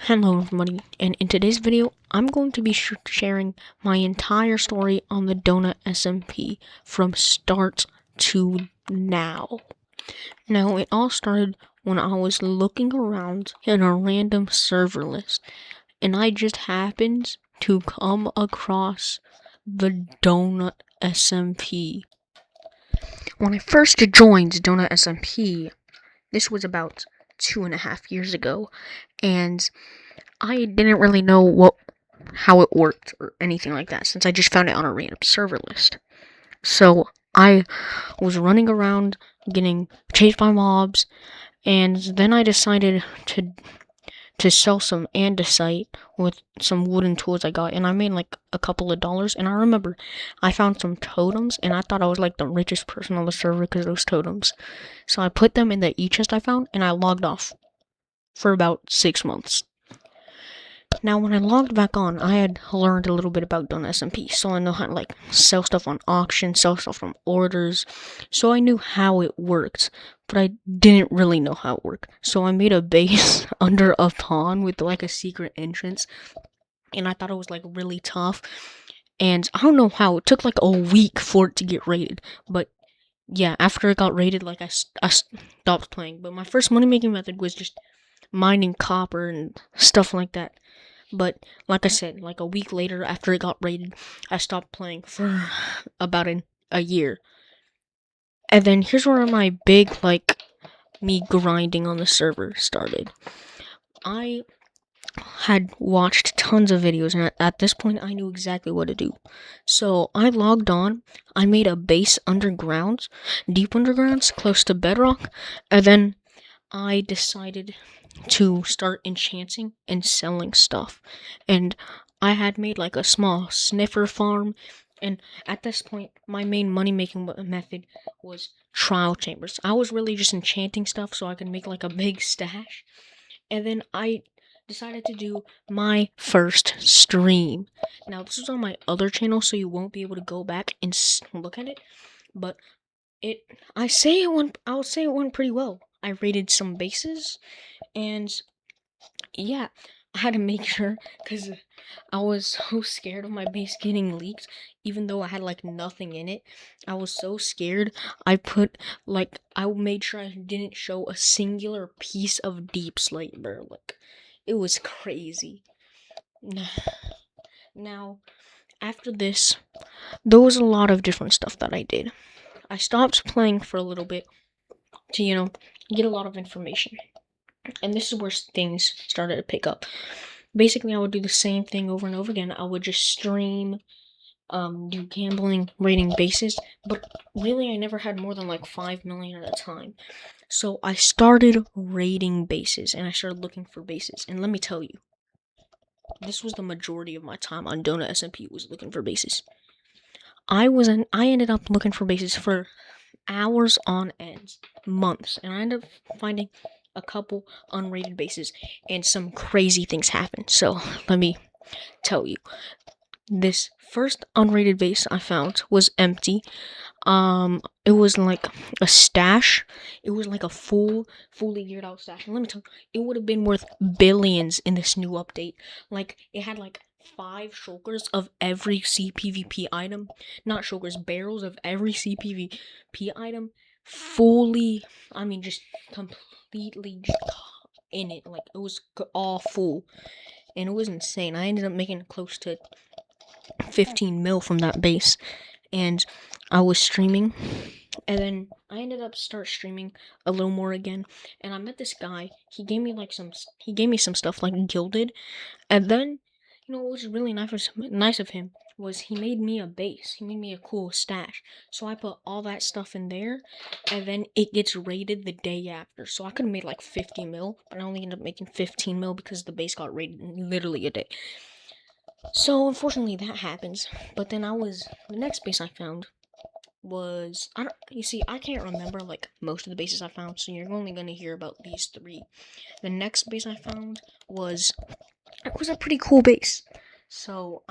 Hello everybody, and in today's video, I'm going to be sharing my entire story on the Donut SMP from start to now. Now, it all started when I was looking around in a random server list, and I just happened to come across the Donut SMP. When I first joined Donut SMP, this was about 2.5 years ago, and I didn't really know how it worked or anything like that, since I just found it on a random server list. So I was running around getting chased by mobs, and then I decided to sell some andesite with some wooden tools I got, and I made like a couple of dollars. And I remember I found some totems, and I thought I was like the richest person on the server because of those totems. So I put them in the e-chest I found, and I logged off for about 6 months. Now, when I logged back on, I had learned a little bit about Donut SMP, so I know how to like sell stuff on auction, sell stuff from orders, so I knew how it worked, but I didn't really know how it worked. So I made a base under a pond with like a secret entrance, and I thought it was like really tough, and I don't know how, it took like a week for it to get rated, but yeah, after it got rated, like I stopped playing. But my first money making method was just mining copper and stuff like that. But like I said, like a week later after it got rated, I stopped playing for about a year. And then here's where my big, like, me grinding on the server started. I had watched tons of videos, and at this point I knew exactly what to do. So I logged on, I made a base underground, deep undergrounds, close to bedrock, and then I decided to start enchanting and selling stuff. And I had made like a small sniffer farm, and at this point my main money making method was trial chambers. I was really just enchanting stuff so I could make like a big stash. And then I decided to do my first stream. Now this was on my other channel, so you won't be able to go back and look at it, but I would say it went pretty well. I raided some bases, and yeah, I had to make sure, because I was so scared of my base getting leaked, even though I had like nothing in it. I was so scared. I made sure I didn't show a singular piece of deep slate, bro. Like, it was crazy. Now, after this, there was a lot of different stuff that I did. I stopped playing for a little bit to, get a lot of information. And this is where things started to pick up. Basically, I would do the same thing over and over again. I would just stream, do gambling, raiding bases, but really I never had more than like 5 million at a time. So I started raiding bases, and I started looking for bases. And let me tell you, this was the majority of my time on Donut SMP, was looking for bases. I ended up looking for bases for hours on end, months, and I ended up finding a couple unrated bases, and some crazy things happened. So let me tell you, this first unrated base I found was empty. It was like a stash. It was like a fully geared out stash. And let me tell you, it would have been worth billions in this new update. Like, it had like 5 shulkers of every CPVP item. Not shulkers, barrels of every CPVP item. Just completely in it. Like, it was all full. And it was insane. I ended up making close to 15 mil from that base. And I was streaming, and then I ended up streaming a little more again, and I met this guy. He gave me some stuff like gilded, and then, what was really nice of him was he made me a base. He made me a cool stash. So I put all that stuff in there, and then it gets raided the day after. So I could have made like 50 mil, but I only ended up making 15 mil because the base got raided in literally a day. So unfortunately that happens. But then the next base I found was, I can't remember like most of the bases I found, so you're only gonna hear about these 3. The next base I found was a pretty cool base. So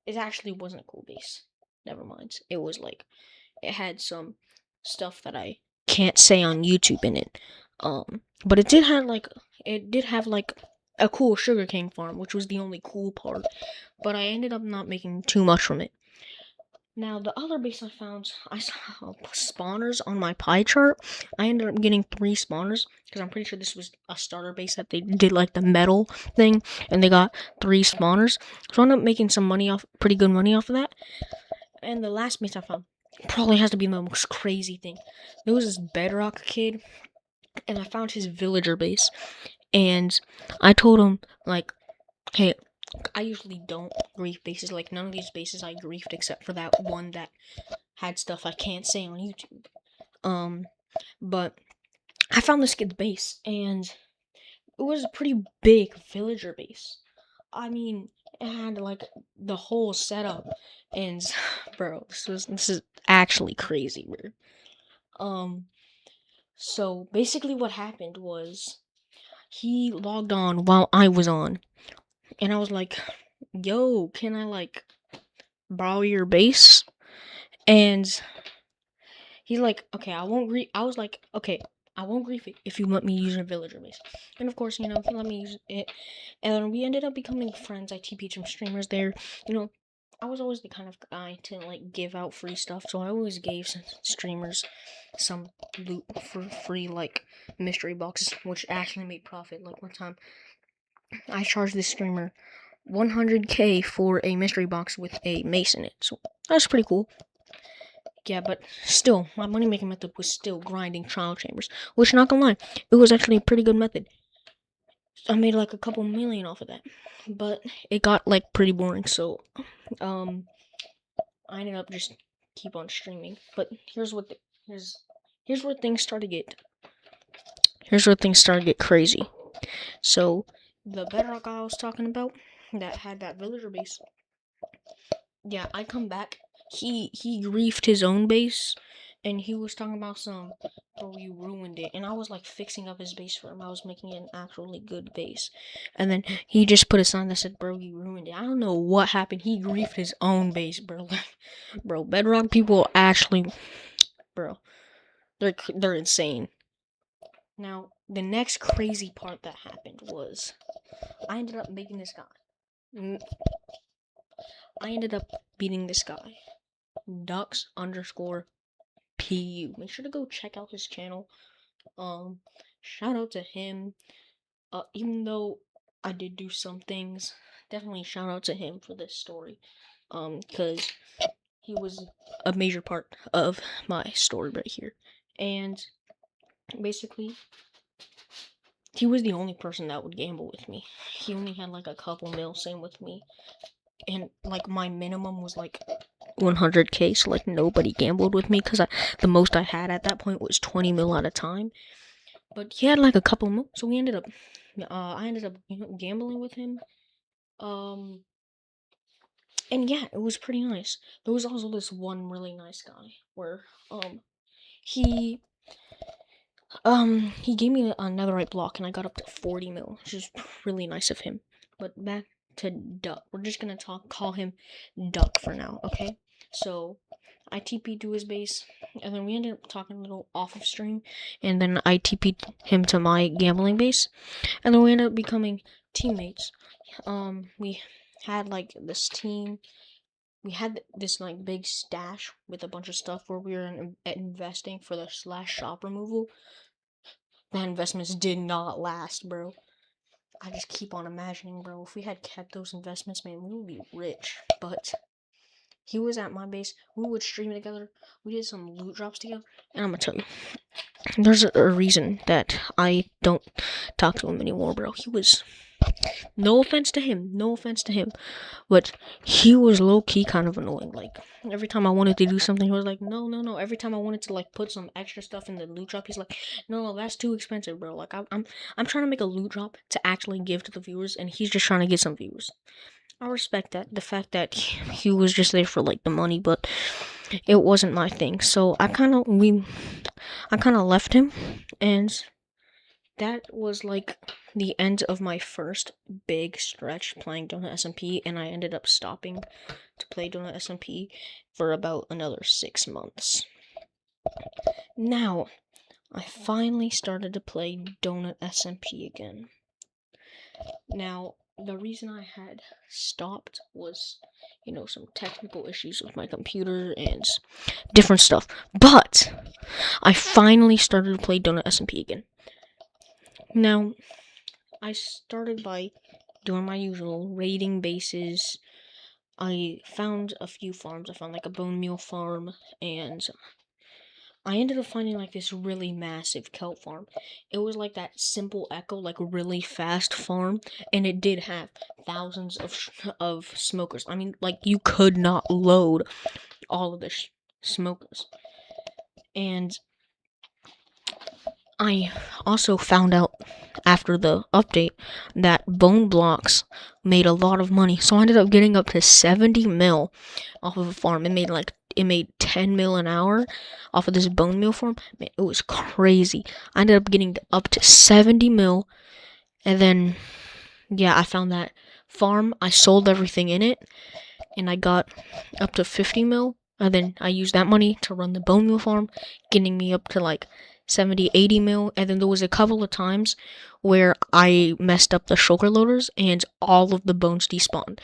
it actually wasn't a cool base. Never mind. It had some stuff that I can't say on YouTube in it. But it did have like a cool sugarcane farm, which was the only cool part. But I ended up not making too much from it. Now, the other base I found, I saw spawners on my pie chart. I ended up getting 3 spawners, because I'm pretty sure this was a starter base that they did, like, the metal thing, and they got 3 spawners. So I ended up making some money pretty good money off of that. And the last base I found probably has to be the most crazy thing. There was this Bedrock kid, and I found his villager base, and I told him, like, hey, I usually don't grief bases. Like, none of these bases I griefed except for that one that had stuff I can't say on YouTube. But I found this kid's base, and it was a pretty big villager base. I mean, it had, like, the whole setup, and, bro, this is actually crazy, bro. So, basically what happened was, he logged on while I was on, and I was like, yo, can I, like, borrow your base? And he's like, okay, I won't grief. I was like, okay, I won't grief it if you let me use your villager base. And of course, he let me use it. And then we ended up becoming friends. I TP'd some streamers there. I was always the kind of guy to, like, give out free stuff. So I always gave some streamers some loot for free, like, mystery boxes, which actually made profit. Like, one time, I charged this streamer 100k for a mystery box with a mace in it. So that's pretty cool. Yeah, but still, my money making method was still grinding trial chambers, which, not gonna lie, it was actually a pretty good method. I made like a couple million off of that, but it got like pretty boring, so I ended up just keep on streaming. But here's where things started to get crazy. So the Bedrock I was talking about that had that villager base. Yeah, I come back. He griefed his own base, and he was talking about bro, you ruined it. And I was like fixing up his base for him. I was making it an actually good base. And then he just put a sign that said, bro, you ruined it. I don't know what happened. He griefed his own base, bro. Bro, Bedrock people actually, bro, they're insane. Now, the next crazy part that happened was I ended up making this guy. I ended up beating this guy. Ducks_PU. Make sure to go check out his channel. Shout out to him. Even though I did do some things, definitely shout out to him for this story. Because he was a major part of my story right here. And basically, he was the only person that would gamble with me. He only had like a couple mil, same with me. And like my minimum was like 100k, so like nobody gambled with me because the most I had at that point was 20 mil at a time. But he had like a couple mil, so I ended up gambling with him. And yeah, it was pretty nice. There was also this one really nice guy where he gave me a netherite block and I got up to 40 mil, which is really nice of him. But back to Duck. We're just gonna call him Duck for now, okay? So I TP'd to his base, and then we ended up talking a little off of stream, and then I TP'd him to my gambling base, and then we ended up becoming teammates. We had like this team. We had this like big stash with a bunch of stuff where we were investing for the /shop removal. That investments did not last, bro. I just keep on imagining, bro, if we had kept those investments, man, we would be rich. But he was at my base. We would stream together. We did some loot drops together. And I'm gonna tell you, there's a reason that I don't talk to him anymore, bro. He was... No offense to him, but he was low-key kind of annoying. Like, every time I wanted to do something, he was like, no. Every time I wanted to, like, put some extra stuff in the loot drop, he's like, no, that's too expensive, bro. Like, I'm trying to make a loot drop to actually give to the viewers, and he's just trying to get some viewers. I respect that, the fact that he was just there for, like, the money, but it wasn't my thing. So I kind of left him, and that was like the end of my first big stretch playing Donut SMP, and I ended up stopping to play Donut SMP for about another 6 months. Now, I finally started to play Donut SMP again. Now, the reason I had stopped was, some technical issues with my computer and different stuff. But I finally started to play Donut SMP again. Now, I started by doing my usual raiding bases. I found a few farms. I found like a bone meal farm, and I ended up finding like this really massive kelp farm. It was like that simple echo, like really fast farm, and it did have thousands of smokers. I mean, like you could not load all of the smokers. And I also found out after the update that bone blocks made a lot of money. So I ended up getting up to 70 mil off of a farm. It made 10 mil an hour off of this bone meal farm. Man, it was crazy. I ended up getting up to 70 mil, and then yeah, I found that farm. I sold everything in it, and I got up to 50 mil. And then I used that money to run the bone meal farm, getting me up to like 70, 80 mil. And then there was a couple of times where I messed up the shulker loaders and all of the bones despawned.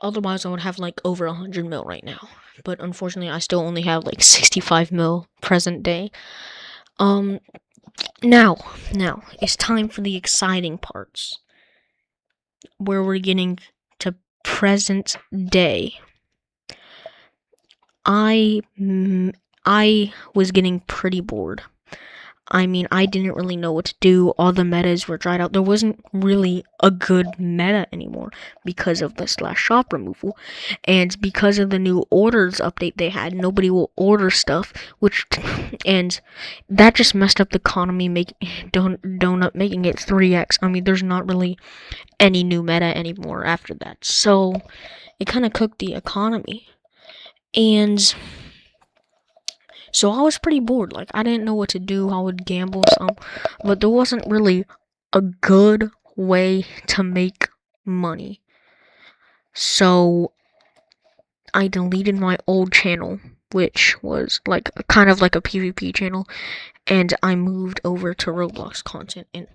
Otherwise, I would have like over 100 mil right now. But unfortunately, I still only have like 65 mil present day. Now, it's time for the exciting parts, where we're getting to present day. I was getting pretty bored. I mean, I didn't really know what to do. All the metas were dried out. There wasn't really a good meta anymore because of the /shop removal. And because of the new orders update they had, nobody will order stuff, and that just messed up the economy, Donut making it 3x. I mean, there's not really any new meta anymore after that. So, it kind of cooked the economy. And so I was pretty bored. Like, I didn't know what to do. I would gamble some, but there wasn't really a good way to make money. So I deleted my old channel, which was like kind of like a PvP channel, and I moved over to Roblox content. And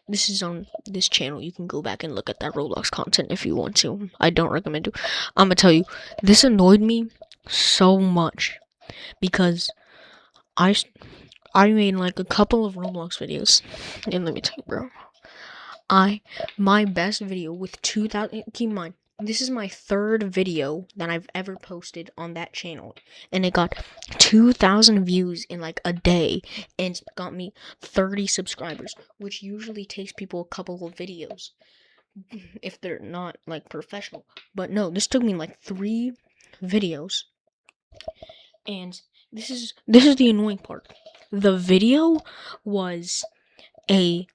this is on this channel. You can go back and look at that Roblox content if you want to. I don't recommend it. I'm gonna tell you, this annoyed me so much because I made like a couple of Roblox videos, and let me tell you, bro, my best video with 2,000. Keep in mind, this is my third video that I've ever posted on that channel, and it got 2,000 views in like a day, and got me 30 subscribers, which usually takes people a couple of videos if they're not like professional. But no, this took me like 3 videos, and this is the annoying part. The video was the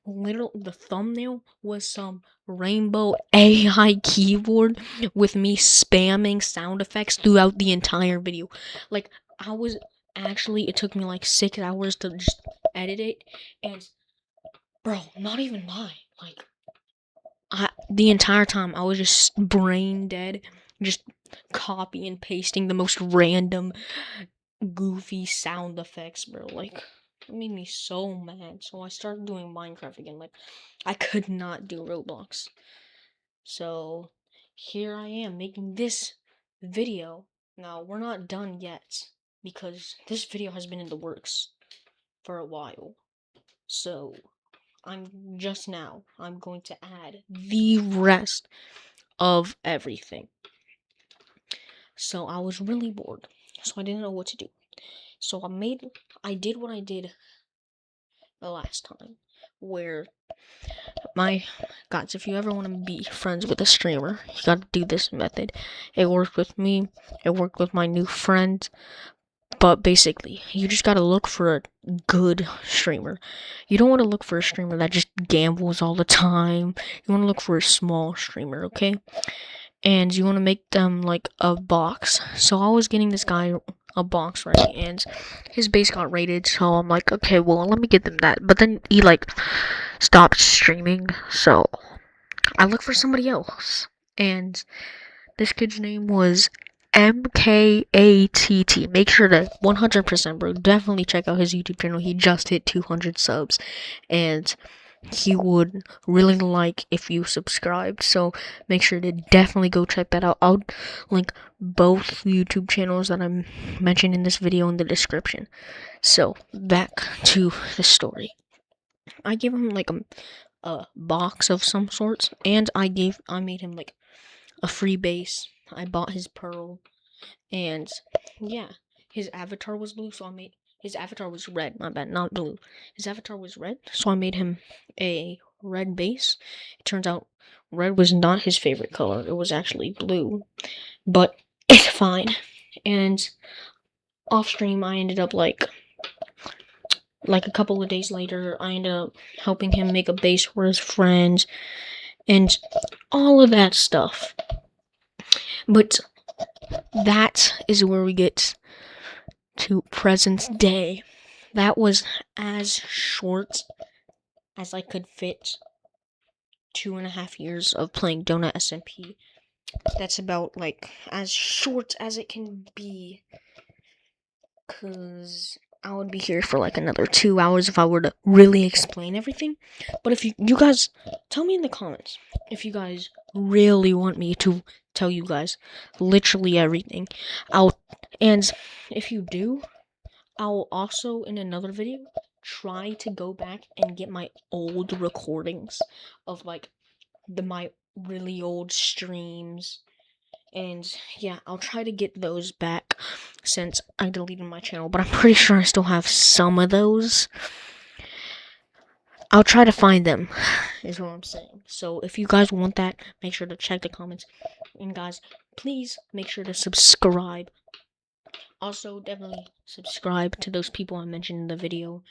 thumbnail was some rainbow AI keyboard with me spamming sound effects throughout the entire video. Like, it took me like 6 hours to just edit it, and bro, not even lie. Like, the entire time I was just brain dead, just copy and pasting the most random goofy sound effects, bro. Like, it made me so mad. So I started doing Minecraft again. Like, I could not do Roblox. So here I am making this video. Now, we're not done yet because this video has been in the works for a while. So I'm going to add the rest of everything. So I was really bored, so I didn't know what to do. So I did what I did the last time, where guys, if you ever want to be friends with a streamer, you gotta do this method. It worked with me, it worked with my new friend, but basically, you just gotta look for a good streamer. You don't want to look for a streamer that just gambles all the time. You want to look for a small streamer, okay? And you want to make them like a box. So I was getting this guy a box ready, and his base got raided, so I'm like, okay, well, let me get them that. But then he like stopped streaming, so I looked for somebody else, and this kid's name was MKATT. Make sure to 100%, bro, definitely check out his YouTube channel. He just hit 200 subs, and he would really like if you subscribed. So make sure to definitely go check that out. I'll link both YouTube channels that I mentioned in this video in the description. So back to the story. I gave him like a box of some sorts, and I made him like a free base. I bought his pearl, and yeah, his avatar was blue, so his avatar was red, my bad, not blue. His avatar was red, so I made him a red base. It turns out red was not his favorite color, it was actually blue, but it's fine. And off stream, I ended up like a couple of days later, I ended up helping him make a base for his friends and all of that stuff. But that is where we get to present day. That was as short as I could fit 2.5 years of playing Donut SMP. That's about like as short as it can be, cause I would be here for like another 2 hours if I were to really explain everything. But if you guys tell me in the comments if you guys really want me to tell you guys literally everything. And if you do, I'll also in another video try to go back and get my old recordings of like my really old streams. And yeah, I'll try to get those back since I deleted my channel, but I'm pretty sure I still have some of those. I'll try to find them, is what I'm saying. So if you guys want that, make sure to check the comments. And guys, please make sure to subscribe. Also, definitely subscribe to those people I mentioned in the video.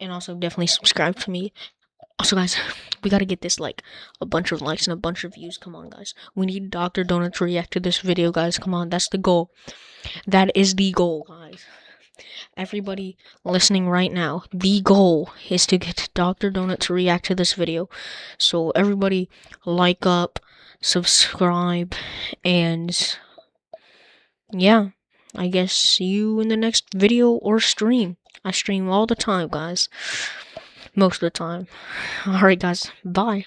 And also, definitely subscribe to me. Also, guys, we gotta get this, like, a bunch of likes and a bunch of views. Come on, guys. We need Dr. Donut to react to this video, guys. Come on, that's the goal. That is the goal, guys. Everybody listening right now, the goal is to get Dr. Donut to react to this video. So, everybody, like up, subscribe, and yeah, I guess see you in the next video or stream. I stream all the time, guys. Most of the time. Alright, guys. Bye.